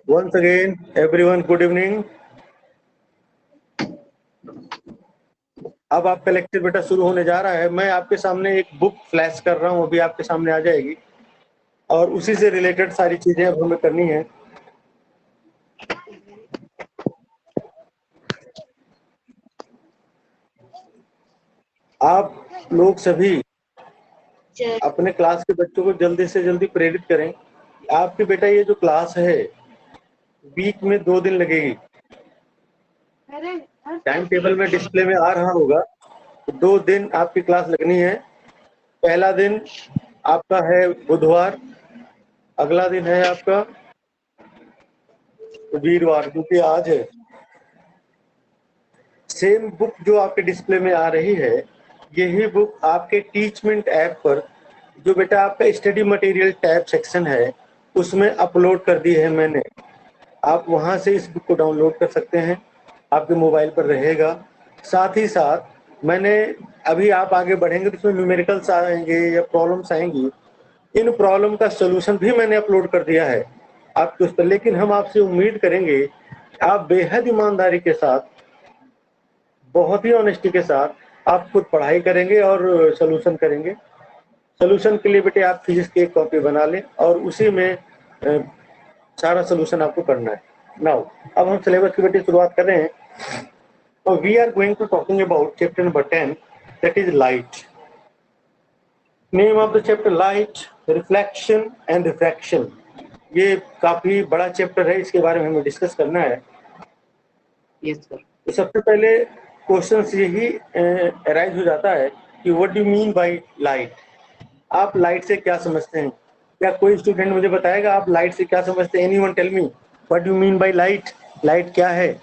Once again, everyone, good evening. अब आपका lecture बेटा शुरू होने जा रहा है। मैं आपके सामने एक बुक फ्लैश कर रहा हूँ, अभी आपके सामने आ जाएगी और उसी से रिलेटेड सारी चीजें अब हमें करनी है। आप लोग सभी अपने क्लास के बच्चों को जल्दी से जल्दी प्रेरित करें। आपके बेटा ये जो क्लास है वीक में 2 दिन लगेगी। टाइम टेबल में डिस्प्ले में आ रहा होगा। 2 दिन आपकी क्लास लगनी है। पहला दिन आपका है बुधवार, अगला दिन है आपका वीरवार, क्योंकि आज है। सेम बुक जो आपके डिस्प्ले में आ रही है, यही बुक आपके टीचमेंट ऐप पर जो बेटा आपका स्टडी मटेरियल टैब सेक्शन है उसमें अपलोड कर दी है मैंने। आप वहां से इस बुक को डाउनलोड कर सकते हैं, आपके मोबाइल पर रहेगा। साथ ही साथ मैंने अभी आप आगे बढ़ेंगे तो इसमें न्यूमेरिकल्स आएंगे या प्रॉब्लम्स आएंगी, इन प्रॉब्लम का सोल्यूशन भी मैंने अपलोड कर दिया है आपके उस पर। लेकिन हम आपसे उम्मीद करेंगे आप बेहद ईमानदारी के साथ, बहुत ही ऑनेस्टी के साथ आप खुद पढ़ाई करेंगे और सोल्यूशन करेंगे। सोल्यूशन के लिए बेटे आप फिजिक्स की एक कॉपी बना लें और उसी में सारा सोल्यूशन आपको करना है। नाउ अब हम सिलेबस की बेटे शुरुआत कर रहे हैं। तो we are going to talking about chapter number 10, that is light. Name of the chapter light, reflection and refraction. ये काफी बड़ा चैप्टर है, इसके बारे में हमें डिस्कस करना है। Yes sir. तो सबसे पहले क्वेश्चन यही अराइज हो जाता है कि what do mean by light. आप लाइट से क्या समझते हैं? क्या कोई स्टूडेंट मुझे बताएगा आप लाइट से क्या समझते हैं? Anyone tell me what do mean by light. Light क्या है?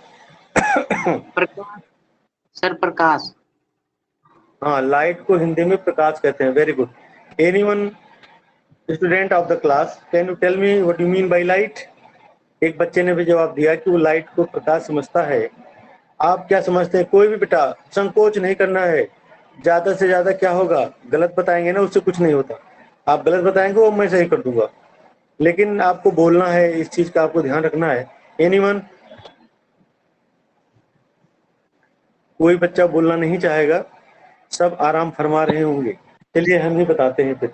प्रकाश सर, प्रकाश। हाँ, लाइट को हिंदी में प्रकाश कहते हैं। Very good. Anyone student of the class, can you tell me what you mean by light? एक बच्चे ने भी जवाब दिया कि वो लाइट को प्रकाश समझता है। आप क्या समझते हैं? कोई भी बेटा संकोच नहीं करना है। ज्यादा से ज्यादा क्या होगा, गलत बताएंगे ना, उससे कुछ नहीं होता। आप गलत बताएंगे वो मैं सही कर दूंगा, लेकिन आपको बोलना है, इस चीज का आपको ध्यान रखना है। एनीवन? कोई बच्चा बोलना नहीं चाहेगा, सब आराम फरमा रहे होंगे। चलिए हम ही बताते हैं फिर।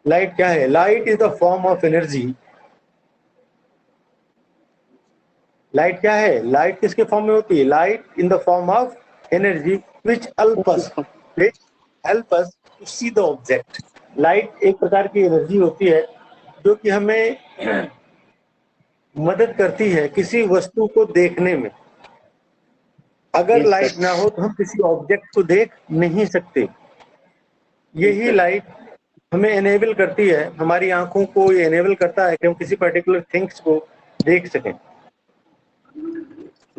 लाइट क्या है? Light is the form of energy. Light क्या है? लाइट किसके फॉर्म में होती है? Light in the form of energy which help us to see the object. Light एक प्रकार की एनर्जी होती है जो कि हमें मदद करती है किसी वस्तु को देखने में। अगर Yes, लाइट sir. ना हो तो हम किसी ऑब्जेक्ट को देख नहीं सकते। यही लाइट हमें एनेबल करती है, हमारी आंखों को ये एनेबल करता है कि हम किसी पर्टिकुलर थिंग्स को देख सकें।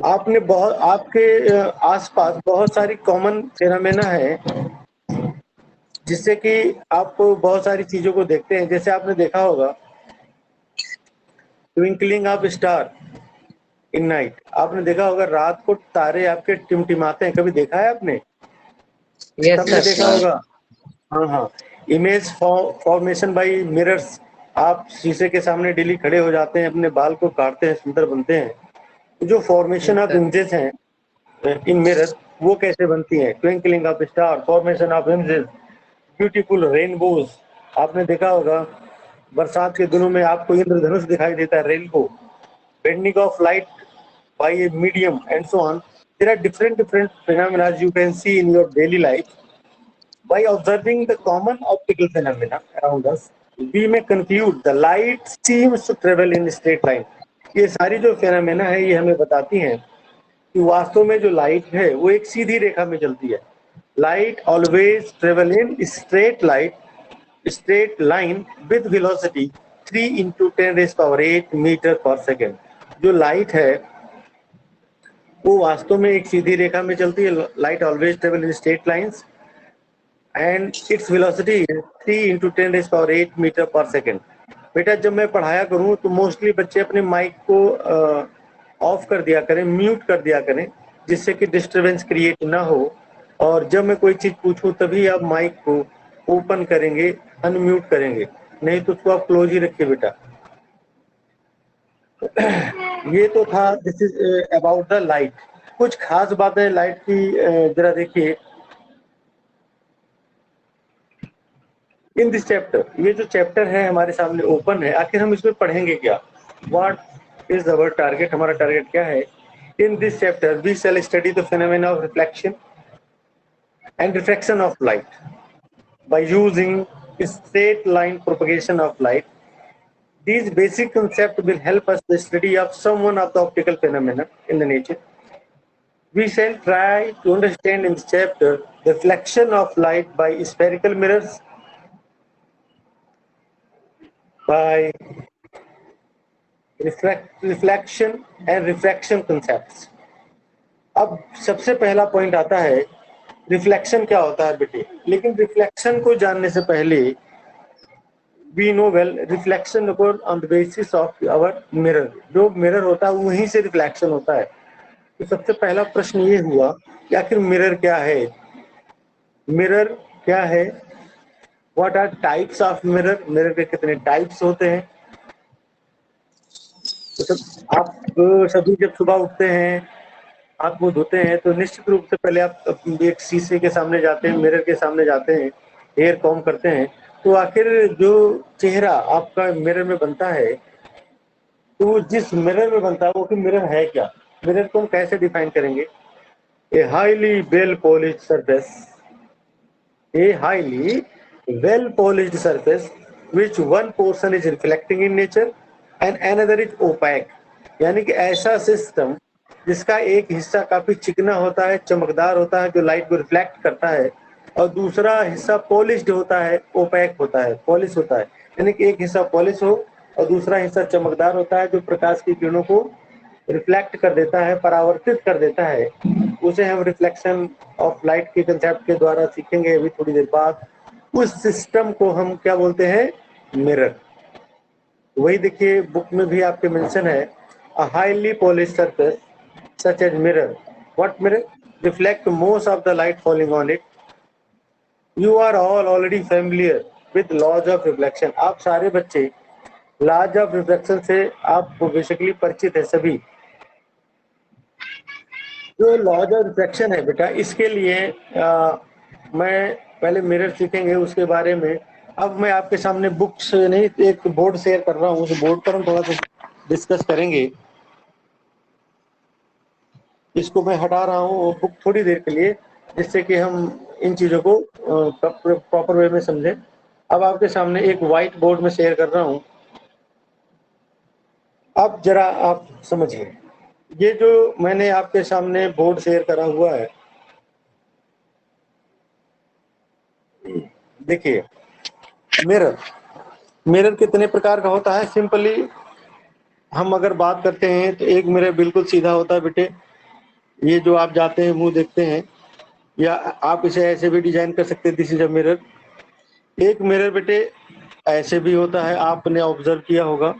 आपने बहुत आपके आसपास बहुत सारी कॉमन फेनोमेना है जिससे कि आप बहुत सारी चीजों को देखते हैं। जैसे आपने देखा होगा twinkling of star in night. आपने देखा होगा रात को तारे आपके टिमटिमाते हैं। कभी देखा है आपने? Yes, सबने sir. देखा होगा। हाँ हाँ। Image formation by mirrors. आप शीशे के सामने डेली खड़े हो जाते हैं, अपने बाल को काटते हैं, सुंदर बनते हैं। जो formation Yes, of sir. Images हैं इन मिरर, वो कैसे बनती है? Twinkling of star, formation of images, beautiful rainbows. आपने देखा होगा बरसात के दिनों में आपको इंद्रधनुष दिखाई देता है, rainbow, bending of light by a medium and so on. There are different phenomena you can see in your daily life. By observing the common optical phenomena around us, we may conclude the light seems to travel in straight line. ये सारी जो phenomena है ये हमें बताती हैं कि वास्तव में जो लाइट है वो एक सीधी रेखा में चलती है। Light always travel in straight line with velocity 3 into 10⁸ metre per second. जो लाइट है वो वास्तव में एक सीधी रेखा में चलती है। Light always travel in straight lines and its velocity is 3 into 10⁸ metre per second. बेटा जब मैं पढ़ाया करूं तो मोस्टली बच्चे अपने माइक को ऑफ कर दिया करें, म्यूट कर दिया करें, जिससे कि डिस्टरबेंस क्रिएट ना हो। और जब मैं कोई चीज पूछूं तभी आप माइक को ओपन करेंगे, अनम्यूट करेंगे, नहीं तो उसको आप क्लोज ही रखिए बेटा। ये तो था, this is about the light. कुछ खास बातें लाइट की जरा देखिए इन दिस चैप्टर। ये जो चैप्टर है हमारे सामने ओपन है, आखिर हम इसमें पढ़ेंगे क्या? What is our target? हमारा टारगेट क्या है? In this chapter we shall study the phenomena of reflection and refraction of light by using straight line propagation of light. These basic concepts will help us the study of some one of the optical phenomena in the nature. We shall try to understand in this chapter the reflection of light by spherical mirrors, by reflection and refraction concepts. अब सबसे पहला point आता है reflection क्या होता है बेटे। लेकिन रिफ्लेक्शन को जानने से पहले we know well reflection occurs on the basis of our mirror। जो मिरर होता है वहीं से रिफ्लेक्शन होता है। तो सबसे पहला प्रश्न ये हुआ कि आखिर मिरर क्या है? मिरर क्या है? What are types of mirror? Mirror के कितने टाइप्स होते हैं? तो सब आप सभी जब सुबह उठते हैं, हाथ मुंह धोते हैं, तो निश्चित रूप से पहले आप एक शीशे के सामने जाते हैं, मिरर के सामने जाते हैं, हेयर कॉम्ब करते हैं। तो आखिर जो चेहरा आपका मिरर में बनता है, तो जिस मिरर में बनता है वो फिर मिरर है क्या? मिरर को हम कैसे डिफाइन करेंगे? A highly well polished surface, a highly well polished surface which one portion is reflecting in nature and another is opaque. यानी कि ऐसा सिस्टम जिसका एक हिस्सा काफी चिकना होता है, चमकदार होता है, जो लाइट को रिफ्लेक्ट करता है, और दूसरा हिस्सा पॉलिश्ड होता है, ओपैक होता है, पॉलिश होता है। यानी कि एक हिस्सा पॉलिश हो और दूसरा हिस्सा चमकदार होता है, जो प्रकाश की किरणों को रिफ्लेक्ट कर देता है, परावर्तित कर देता है। उसे हम रिफ्लेक्शन ऑफ लाइट के कंसेप्ट के द्वारा सीखेंगे अभी थोड़ी देर बाद। उस सिस्टम को हम क्या बोलते हैं? मिरर। वही देखिए बुक में भी आपके मेंशन है, a highly polished surface such as mirror. What mirror? Reflect most of the light falling on it. You are all already familiar with laws of reflection. आप सारे बच्चे लॉज ऑफ रिफ्लेक्शन से आप basically परिचित है सभी। जो लॉज ऑफ रिफ्लेक्शन है बेटा, इसके लिए मैं पहले मिरर सीखेंगे उसके बारे में। अब मैं आपके सामने बुक्स नहीं, एक बोर्ड शेयर कर रहा हूँ, उस बोर्ड पर हम थोड़ा सा डिस्कस करेंगे। इसको मैं हटा रहा हूँ वो बुक थोड़ी देर के लिए, जिससे कि हम इन चीजों को प्रॉपर वे में समझें। अब आपके सामने एक व्हाइट बोर्ड में शेयर कर रहा हूँ। अब जरा आप समझिए, ये जो मैंने आपके सामने बोर्ड शेयर करा हुआ है, देखिए मिरर। मिरर कितने प्रकार का होता है? सिंपली हम अगर बात करते हैं तो एक मिरर बिल्कुल सीधा होता है बेटे। ये जो आप जाते हैं मुंह देखते हैं, या आप इसे ऐसे भी डिजाइन कर सकते हैं, दिस इज अ मिरर। एक मिरर बेटे ऐसे भी होता है, आपने ऑब्जर्व किया होगा,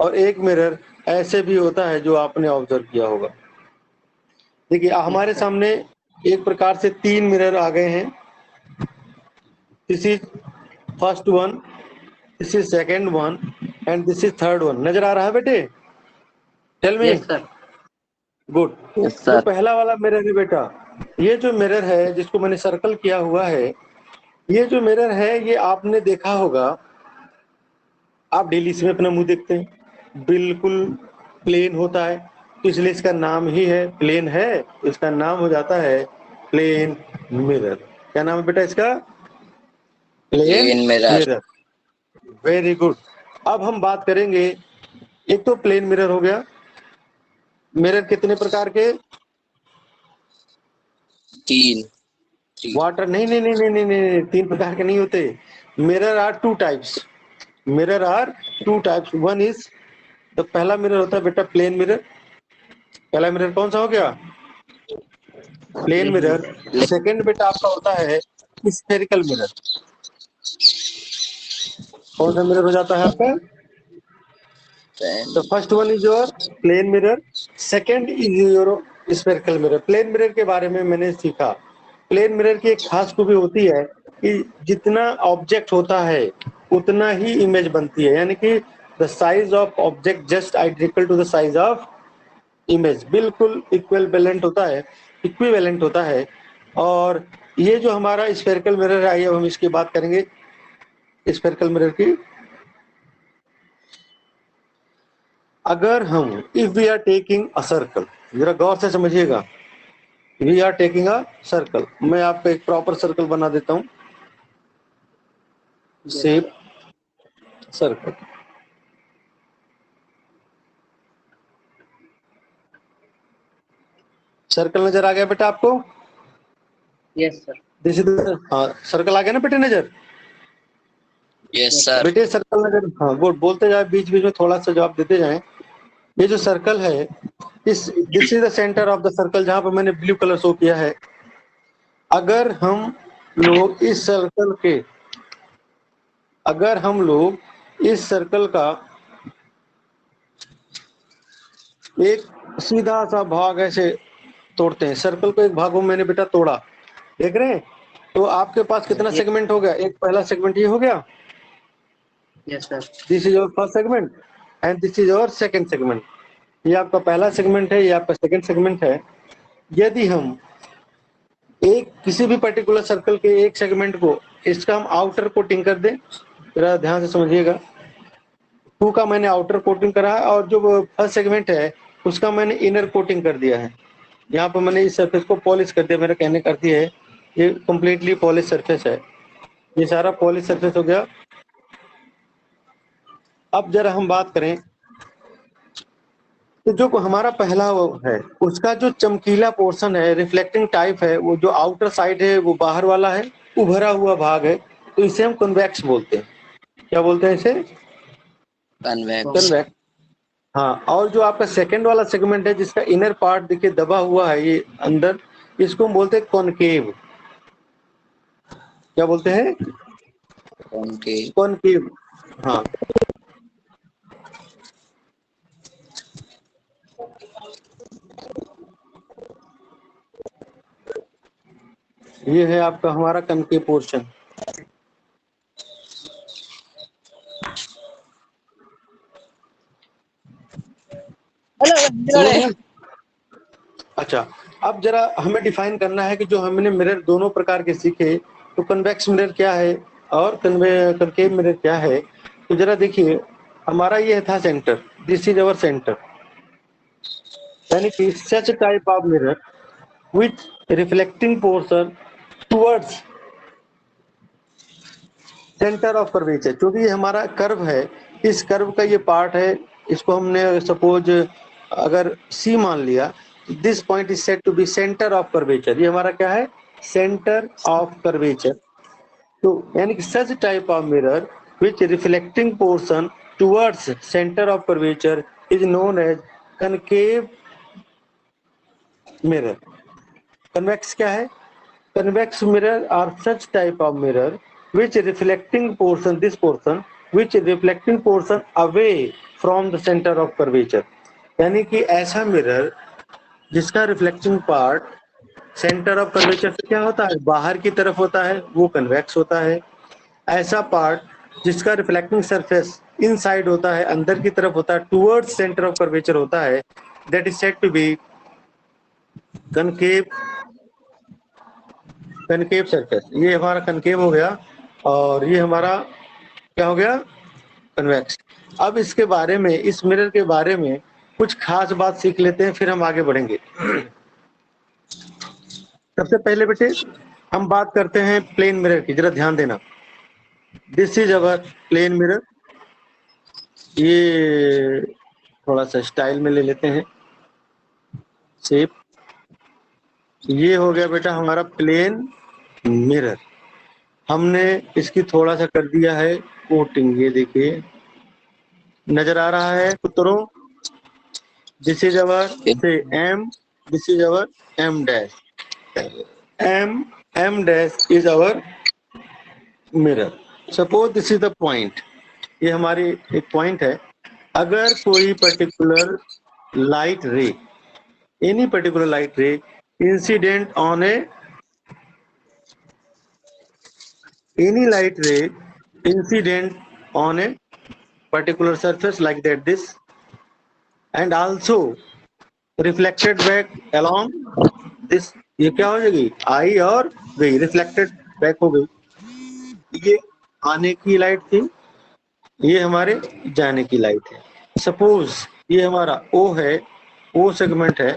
और एक मिरर ऐसे भी होता है जो आपने ऑब्जर्व किया होगा। देखिए हमारे सामने एक प्रकार से 3 मिरर आ गए हैं। This is first one, this is second one and this is third one. नजर आ रहा है बेटे? Tell me. Yes sir. Good. जो पहला वाला मिरर है बेटा, ये जो मिरर है जिसको मैंने सर्कल किया हुआ है, ये जो मिरर है ये आपने देखा होगा, आप डेली इसमें अपना मुंह देखते हैं, बिल्कुल प्लेन होता है, तो इसलिए इसका नाम ही है प्लेन है, इसका नाम हो जाता है प्लेन मिरर। क्या नाम है बेटा इसका? Plane mirror. Very good. अब हम बात करेंगे, एक तो प्लेन मिरर हो गया। मिरर कितने प्रकार के? 3। वाटर नहीं नहीं नहीं नहीं नहीं नहीं, 3 प्रकार के नहीं होते। Mirror are 2 types. Mirror are 2 types. One is, तो पहला मिरर होता है बेटा प्लेन मिरर। पहला मिरर कौन सा हो गया? Plane mirror. सेकंड बेटा आपका होता है स्फेरिकल मिरर। कौन सा मिरर हो जाता है आपका? तो first one is your plane mirror, second is your spherical mirror. Plane mirror के बारे में मैंने सीखा। प्लेन मिरर की एक खास खूबी होती है कि जितना ऑब्जेक्ट होता है उतना ही इमेज बनती है। यानी कि the size of object just identical to the size of image, बिल्कुल इक्विवेलेंट होता है। और ये जो हमारा स्फेरिकल मिरर है, आइए अब हम इसकी बात करेंगे स्फेरिकल मिरर की। अगर हम if we are taking a circle, जरा गौर से समझिएगा, we are taking a circle, मैं आपको एक प्रॉपर सर्कल बना देता हूं, शेप सर्कल। सर्कल नजर आ गया बेटा आपको? Yes sir. दिस इज हाँ, सर्कल आ गया ना बेटे नजर? Yes sir. बेटे सर्कल नजर, हाँ गुड, बोलते जाए बीच बीच में, थोड़ा सा जवाब देते जाएं। ये जो सर्कल है, this is the centre of the circle, जहां पर मैंने ब्लू कलर शो किया है। अगर हम लोग इस सर्कल का एक सीधा सा भाग ऐसे तोड़ते हैं, सर्कल को एक भागों में मैंने बेटा तोड़ा, देख रहे हैं? तो आपके पास कितना सेगमेंट हो गया? एक पहला सेगमेंट ये हो गया, yes sir. This is your first segment and this is your second segment. ये आपका पहला सेगमेंट है, ये आपका सेकंड सेगमेंट है। यदि हम एक किसी भी पर्टिकुलर सर्कल के एक सेगमेंट को, इसका हम आउटर कोटिंग कर दें, जरा ध्यान से समझिएगा, 2 का मैंने आउटर कोटिंग करा है और जो फर्स्ट सेगमेंट है उसका मैंने इनर कोटिंग कर दिया है। यहाँ पर मैंने इस सरफेस को पॉलिश कर दिया, मेरा कहने का अर्थ है ये कंप्लीटली पॉलिश सरफेस है, ये सारा पॉलिश सरफेस हो गया। अब जरा हम बात करें तो जो हमारा पहला वो है, उसका जो चमकीला पोर्शन है, रिफ्लेक्टिंग टाइप है, वो जो आउटर साइड है वो बाहर वाला है, उभरा हुआ भाग है, तो इसे हम कन्वेक्स बोलते हैं। क्या बोलते हैं इसे? कन्वेक्स। कन्वेक्स। हाँ, और जो आपका सेकंड वाला सेगमेंट है जिसका इनर पार्ट देखिए दबा हुआ है ये अंदर, इसको हम बोलते हैं कॉनकेव। क्या बोलते हैं? कॉनकेव। हाँ, ये है आपका हमारा कॉनकेव पोर्शन। अच्छा, अब जरा हमें डिफाइन करना है कि जो हमने मिरर दोनों प्रकार के सीखे, तो कन्वेक्स मिरर क्या है और कनकेव मिरर क्या है। तो जरा देखिए, हमारा ये था centre, this is our centre, यानी कि such type of mirror which reflecting portion towards centre of curvature. क्योंकि ये हमारा कर्व है, इस कर्व का ये पार्ट है, इसको हमने सपोज अगर सी मान लिया, this point is said to be centre of curvature, ये हमारा क्या है? Centre of curvature. तो यानी कि such type of mirror which reflecting portion towards centre of curvature is known as concave mirror. Convex क्या है? Convex mirror are such type of mirror which reflecting portion, this portion, which reflecting portion away from the center of curvature। यानी कि ऐसा mirror जिसका reflecting part centre of curvature से क्या होता है? बाहर की तरफ होता है, वो कन्वेक्स होता है। ऐसा पार्ट जिसका रिफ्लेक्टिंग सरफेस इनसाइड होता है, अंदर की तरफ होता है, टुवर्ड्स सेंटर ऑफ कर्वेचर होता है, that is said to be concave surface. ये हमारा कनकेव हो गया और ये हमारा क्या हो गया? कन्वेक्स। अब इसके बारे में, इस मिरर के बारे में कुछ खास बात सीख लेते हैं, फिर हम आगे बढ़ेंगे। सबसे पहले बेटे हम बात करते हैं प्लेन मिरर की, जरा ध्यान देना। This is our plane mirror, ये थोड़ा सा स्टाइल में ले लेते हैं शेप। ये हो गया बेटा हमारा प्लेन मिरर, हमने इसकी थोड़ा सा कर दिया है कोटिंग, ये देखिए नजर आ रहा है पुत्रों? दिस इज अवर से M, this is our M dash, M dash is our mirror. Suppose this is the point, ये हमारी एक पॉइंट है। अगर कोई particular light ray, any particular light ray incident on any light ray incident on a particular surface like that, this, and also reflected back along this. ये क्या हो जाएगी, आई और गई, रिफ्लेक्टेड बैक हो गई। ये आने की लाइट थी, ये हमारे जाने की लाइट है। सपोज ये हमारा ओ है, ओ सेगमेंट है,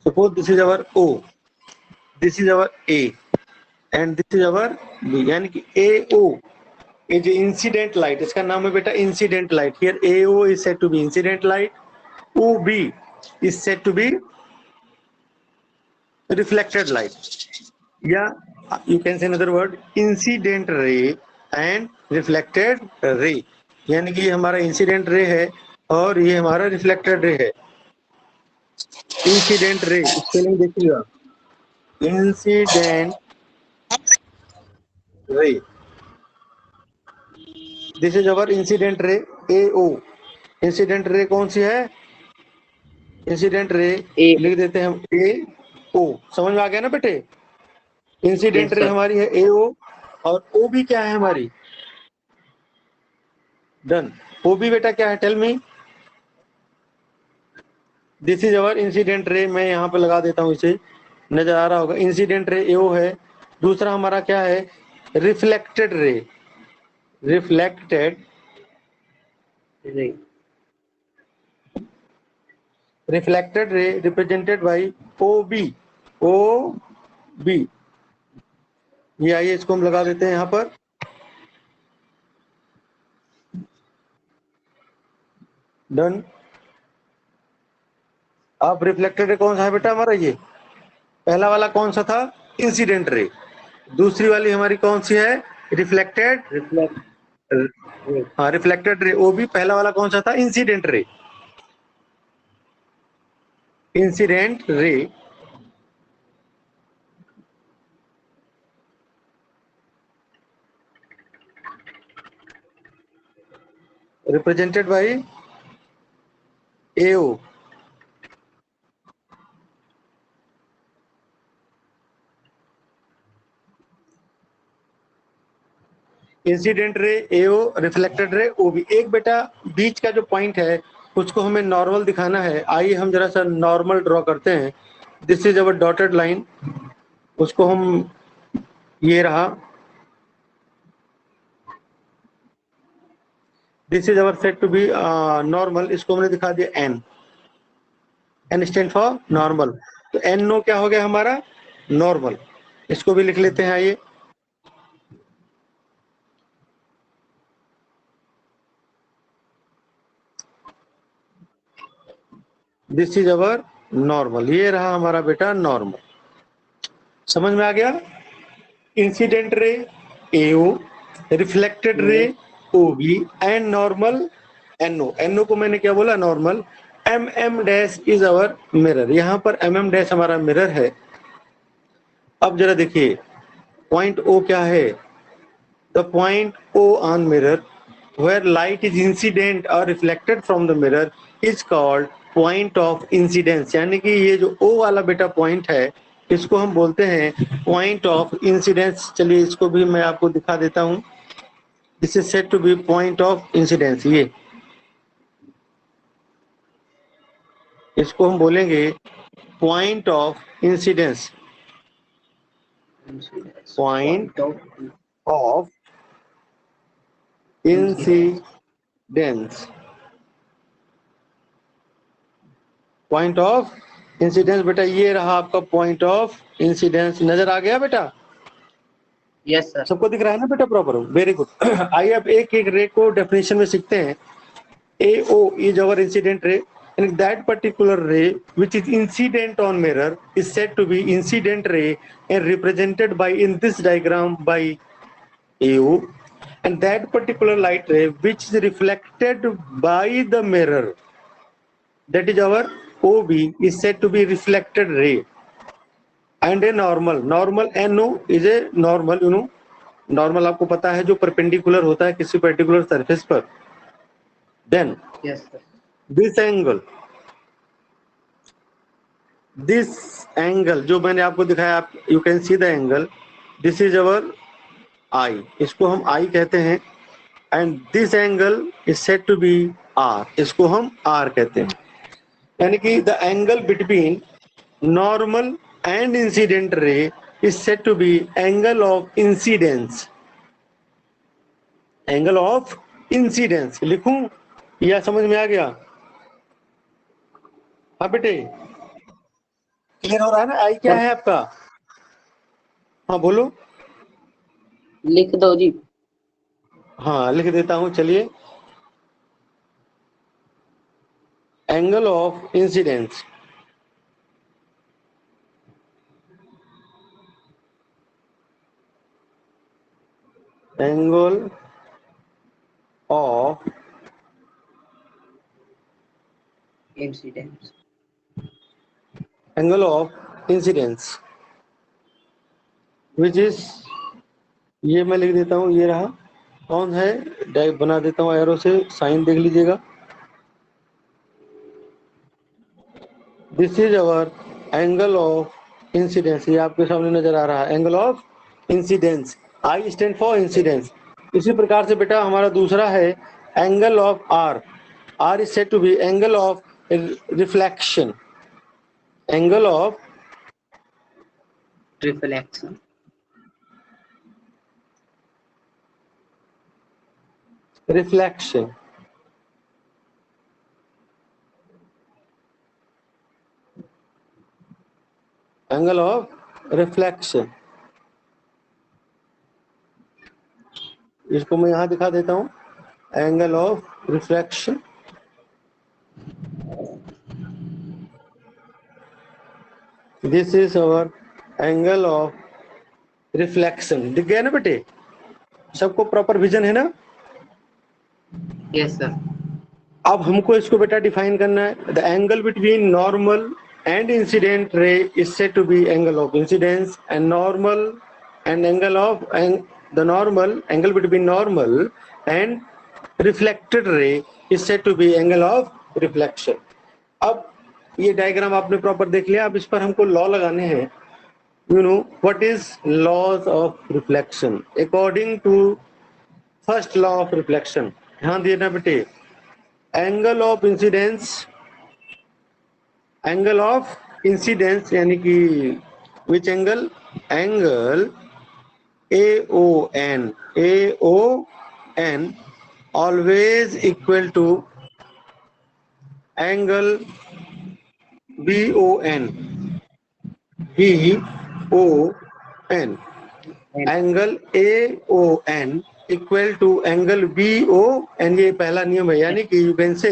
suppose this is our O, this is our A, and this is our B, यानी कि AO ये जो इंसिडेंट लाइट, इसका नाम है बेटा incident light. Here AO is said to be incident light, OB is said to be reflected light, या you can say another word incident ray and reflected ray, यानी कि ये हमारा इंसिडेंट रे है और ये हमारा रिफ्लेक्टेड रे है। इंसिडेंट रे स्पेलिंग देखिएगा, incident ray, this is our incident रे AO। इंसिडेंट रे कौन सी है, इंसिडेंट रे लिख देते हैं हम AO। समझ में आ गया ना बेटे, इंसिडेंट रे हमारी है AO और OB क्या है हमारी, डन। OB बेटा क्या है, tell me. This is our incident ray, मैं यहाँ पे लगा देता हूँ, इसे नजर आ रहा होगा। इंसिडेंट रे AO है। दूसरा हमारा क्या है, रिफ्लेक्टेड रे, रिफ्लेक्टेड रे, रिफ्लेक्टेड रे रिप्रेजेंटेड बाई OB, OB। ये आइए इसको हम लगा देते हैं यहाँ पर, डन। अब रिफ्लेक्टेड रे कौन सा है बेटा हमारा, ये पहला वाला कौन सा था, इंसिडेंट रे। दूसरी वाली हमारी कौन सी है, रिफ्लेक्टेड, हाँ रिफ्लेक्टेड रे। वो भी पहला वाला कौन सा था, incident ray, incident ray. Represented by AO। Incident ray AO, reflected ray OB। एक बेटा बीच का जो पॉइंट है उसको हमें नॉर्मल दिखाना है। आइए हम जरा सा नॉर्मल ड्रॉ करते हैं। This is our dotted line, उसको हम, ये रहा, this is our said to be normal, इसको हमने दिखा दिया N, N stand for normal. तो NO क्या हो गया हमारा, नॉर्मल। इसको भी लिख लेते हैं, आइए। दिस इज अवर नॉर्मल, ये रहा हमारा बेटा नॉर्मल। समझ में आ गया। Incident ray AO, reflected ray OB and normal NO। NO को मैंने क्या बोला, normal. MM dash is our mirror, यहाँ पर MM डैश हमारा मिरर है। अब जरा देखिए पॉइंट O क्या है, the point O on mirror where light is incident or reflected from the mirror is called point of incidence। यानी कि ये जो O वाला बेटा पॉइंट है इसको हम बोलते हैं पॉइंट ऑफ इंसिडेंस। चलिए इसको भी मैं आपको दिखा देता हूं। This is said to be point of incidence. ये इसको हम बोलेंगे point of incidence, point of incidence, point of incidence. बेटा ये रहा आपका पॉइंट ऑफ इंसिडेंस, नजर आ गया बेटा? Yes sir. सबको दिख रहा है ना बेटा प्रॉपर? Very good. आइए अब एक एक रे को डेफिनेशन में सीखते हैं। AO is our incident ray, and that particular ray which is incident on mirror is said to be incident ray and represented by, in this diagram, by AO, and that particular light ray which is reflected by the mirror, that is our OB, is said to be reflected ray. And a normal NO is a normal, you know, normal आपको पता है जो perpendicular होता है किसी particular surface पर। Then yes sir, this angle this angle जो मैंने आपको दिखाया, आप you can see the angle, this is our I, इसको हम आई कहते हैं, and this angle is said to be R, इसको हम आर कहते हैं। यानी कि the angle between normal and incident ray is said to be angle of incidence, angle of incidence. लिखूं या समझ में आ गया? हाँ बेटे, क्लियर हो रहा है ना? आई क्या सर है आपका? हाँ बोलो। लिख दो जी। हाँ लिख देता हूं, चलिए। Angle of incidence, angle of incident, angle of incidence which is, ये मैं लिख देता हूं, ये रहा। कौन है? डाइव बना देता हूं एरो से, साइन देख लीजिएगा। This is our angle of incidence, ये आपके सामने नजर आ रहा है, angle of incidence. I stand for incidence. इसी प्रकार से बेटा हमारा दूसरा है angle of R, R is said to be angle of reflection, angle of reflection, reflection, angle of reflection. इसको मैं यहां दिखा देता हूं, angle of reflection. This is our angle of reflection. दिख गया ना बेटे? सबको प्रॉपर विजन है ना? Yes sir. अब हमको इसको बेटा डिफाइन करना है। The angle between normal and incident ray is said to be angle of incidence, and normal and angle of the normal angle between normal and reflected ray is said to be angle of reflection. अब ये diagram आपने proper देख लिया, अब इस पर हमको law लगाने हैं। You know what is laws of reflection according to first law of reflection. ध्यान देना बेटे, angle of incidence, angle of incidence यानी कि which angle, angle AON, AON always equal to angle BON, BON, angle AON equal to angle BON, ये पहला नियम है। यानी कि you can say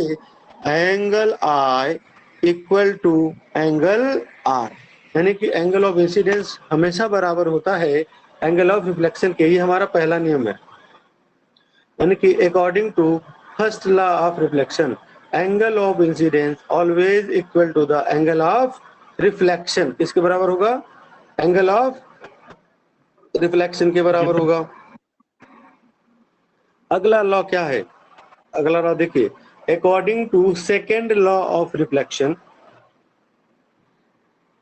angle I equal to angle R, यानी कि एंगल ऑफ इंसिडेंस हमेशा बराबर होता है एंगल ऑफ रिफ्लेक्शन के, ही हमारा पहला नियम है। यानी कि according to first law of reflection, angle of incidence always equal to the angle of reflection. किसके बराबर होगा? एंगल ऑफ रिफ्लेक्शन के बराबर होगा। अगला लॉ क्या है? अगला लॉ देखिए, according to second law of reflection,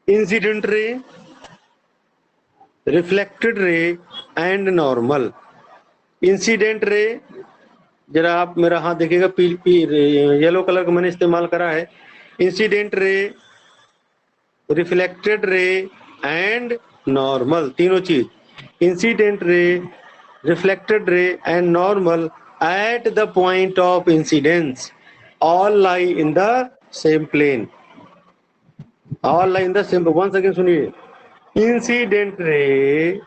incident ray, reflected ray and normal. Incident ray, जरा आप मेरा हाथ देखिएगा, येलो कलर का मैंने इस्तेमाल करा है। Incident ray, reflected ray and normal, तीनों चीज, incident ray, reflected ray and normal at the point of incidence all lie in the same plane, all lie in the same। once again सुनिए, incident ray,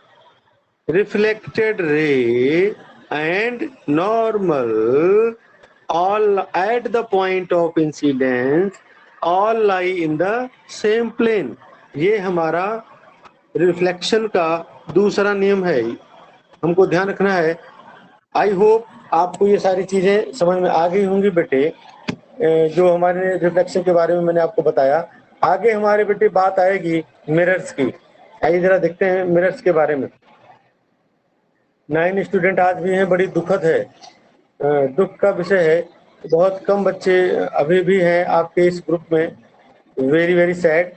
reflected ray and normal all at the point of incidence all lie in the same plane। ये हमारा reflection का दूसरा नियम है, हमको ध्यान रखना है। आई होप आपको ये सारी चीजें समझ में आ गई होंगी बेटे, जो हमारे रिफ्लेक्शन के बारे में मैंने आपको बताया। आगे हमारे बेटे बात आएगी मिरर्स की। आइए जरा देखते हैं मिरर्स के बारे में। 9 स्टूडेंट आज भी हैं, बड़ी दुखद है, दुख का विषय है। बहुत कम बच्चे अभी भी हैं आपके इस ग्रुप में, वेरी वेरी सैड।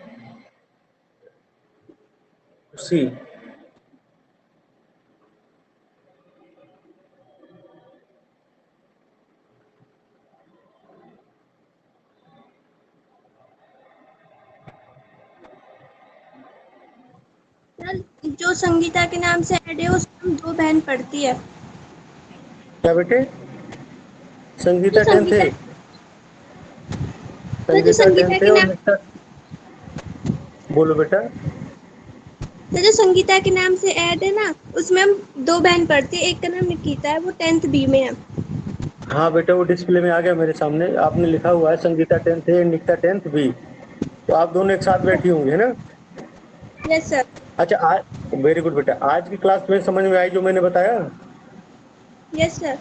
सी। सर जो संगीता के नाम से ऐड है उसमें 2 बहन पढ़ती है। क्या बेटे? संगीता जो 10th है, संगीता सर जो संगीता संगीता 10th है के और नाम निष्ठा। बोलो बेटा। सर जो संगीता के नाम से ऐड है ना उसमें हम 2 बहन पढ़ती है, एक का नाम निकिता है, वो 10th बी में है। हाँ बेटा, वो डिस्प्ले में आ गया मेरे सामने, आपने लिखा हुआ है संगीता 10th है, निकिता 10th बी। तो आप दोनों एक साथ बैठी होंगी, है ना? Yes sir. अच्छा, आज वेरी गुड बेटा, आज की क्लास में समझ में आई जो मैंने बताया? Yes sir.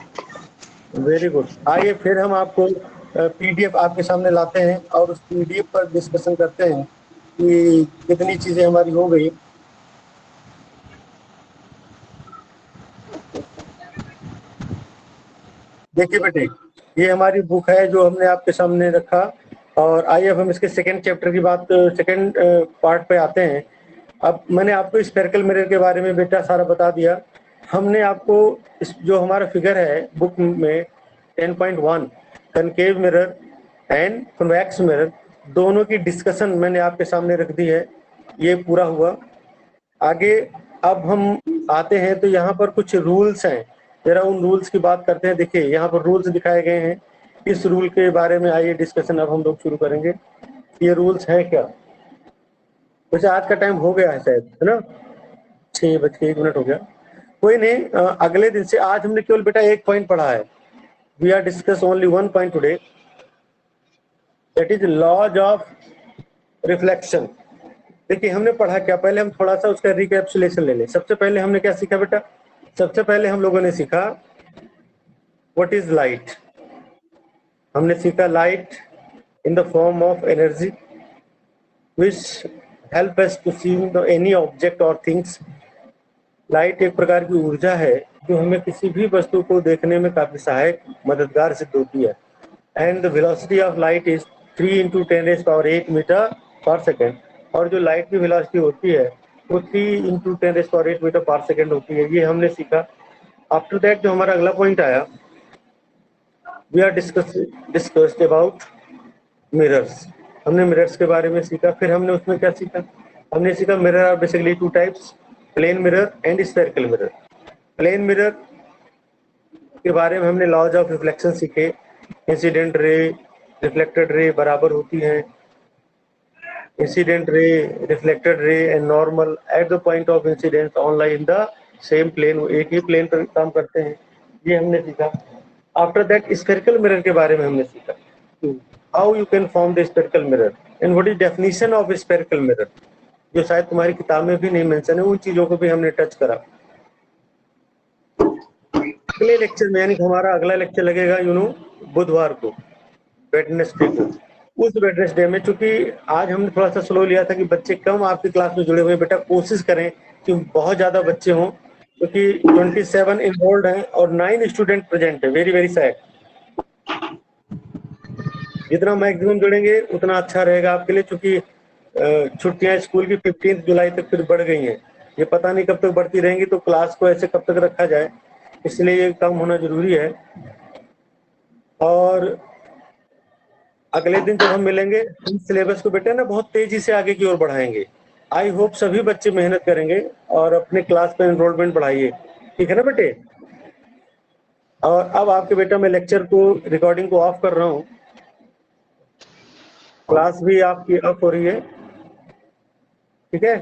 Very good. आइए फिर हम आपको पीडीएफ आपके सामने लाते हैं और उस पीडीएफ पर डिस्कशन करते हैं कि कितनी चीजें हमारी हो गई। देखिए बेटे, ये हमारी बुक है जो हमने आपके सामने रखा, और आइए अब हम इसके सेकंड चैप्टर की बात, सेकंड पार्ट पे आते हैं। अब मैंने आपको स्फेरिकल मिरर के बारे में बेटा सारा बता दिया। हमने आपको इस जो हमारा फिगर है बुक में 10.1 concave mirror and convex mirror, दोनों की डिस्कशन मैंने आपके सामने रख दी है। ये पूरा हुआ। आगे अब हम आते हैं तो यहाँ पर कुछ रूल्स हैं, जरा उन रूल्स की बात करते हैं। देखिए यहाँ पर रूल्स दिखाए गए हैं, इस रूल के बारे में आइए डिस्कशन अब हम लोग शुरू करेंगे। ये रूल्स हैं क्या? वैसे आज का टाइम हो गया है शायद, है ना? 6:01 हो गया। कोई नहीं, अगले दिन से। आज हमने केवल बेटा एक पॉइंट पढ़ा है। We are discuss only one point today, that is laws of reflection. देखिए हमने पढ़ा क्या, पहले हम थोड़ा सा उसका रिकैप्सुलेशन ले लें। सबसे पहले हमने क्या सीखा बेटा? सबसे पहले हम लोगों ने सीखा व्हाट इज लाइट। हमने सीखा light in the form of energy which help us to see any object or things। Light एक प्रकार की ऊर्जा है जो हमें किसी भी वस्तु को देखने में काफी सहायक मददगार सिद्ध होती है। And the velocity of light is 3 × 10⁸ metre per second. और जो लाइट की वेलोसिटी होती है वो 3 × 10⁸ मीटर पर सेकेंड होती है। ये हमने सीखा। आफ्टर दैट जो हमारा अगला पॉइंट आया, we are discussed about mirrors. हमने मिरर्स के बारे में सीखा। फिर हमने उसमें क्या सीखा? हमने सीखा mirror are basically 2 types, plane mirror and spherical mirror. Plane mirror के बारे में हमने लॉज ऑफ रिफ्लेक्शन सीखे। इंसिडेंट रे रिफ्लेक्टेड रे बराबर होती है। Incident ray, reflected ray and normal at the point of incidence online in the same plane, एक ही प्लेन पर काम करते हैं। ये हमने सीखा। आफ्टर दैट स्फेरिकल मिरर के बारे में हमने सीखा, how you can form the spherical mirror and what is definition of spherical mirror, जो शायद तुम्हारी किताब में भी नहीं मेंशन है। उन चीजों को भी हमने टच करा। अगले लेक्चर में, यानी कि हमारा अगला लेक्चर लगेगा बुधवार को, वेडनेसडे को। उस वेडनेसडे में, चूंकि आज हमने थोड़ा सा स्लो लिया था कि बच्चे कम आपकी क्लास में जुड़े हुए, बेटा कोशिश करें कि बहुत ज्यादा बच्चे हों, क्योंकि 27 इनरोल्ड हैं और 9 स्टूडेंट प्रेजेंट है। Very very sad. जितना मैक्सिमम जुड़ेंगे उतना अच्छा रहेगा आपके लिए, क्योंकि छुट्टियां स्कूल की 15 जुलाई तक फिर बढ़ गई हैं। ये पता नहीं कब तक बढ़ती रहेंगी, तो क्लास को ऐसे कब तक रखा जाए, इसलिए ये कम होना जरूरी है। और अगले दिन जब हम मिलेंगे, हम सिलेबस को बेटे ना बहुत तेजी से आगे की ओर बढ़ाएंगे। आई होप सभी बच्चे मेहनत करेंगे और अपने क्लास में एनरोलमेंट बढ़ाइए, ठीक है ना बेटे? और अब आपके बेटा मैं लेक्चर को, रिकॉर्डिंग को ऑफ कर रहा हूँ। क्लास भी आपकी ऑफ हो रही है, ठीक है?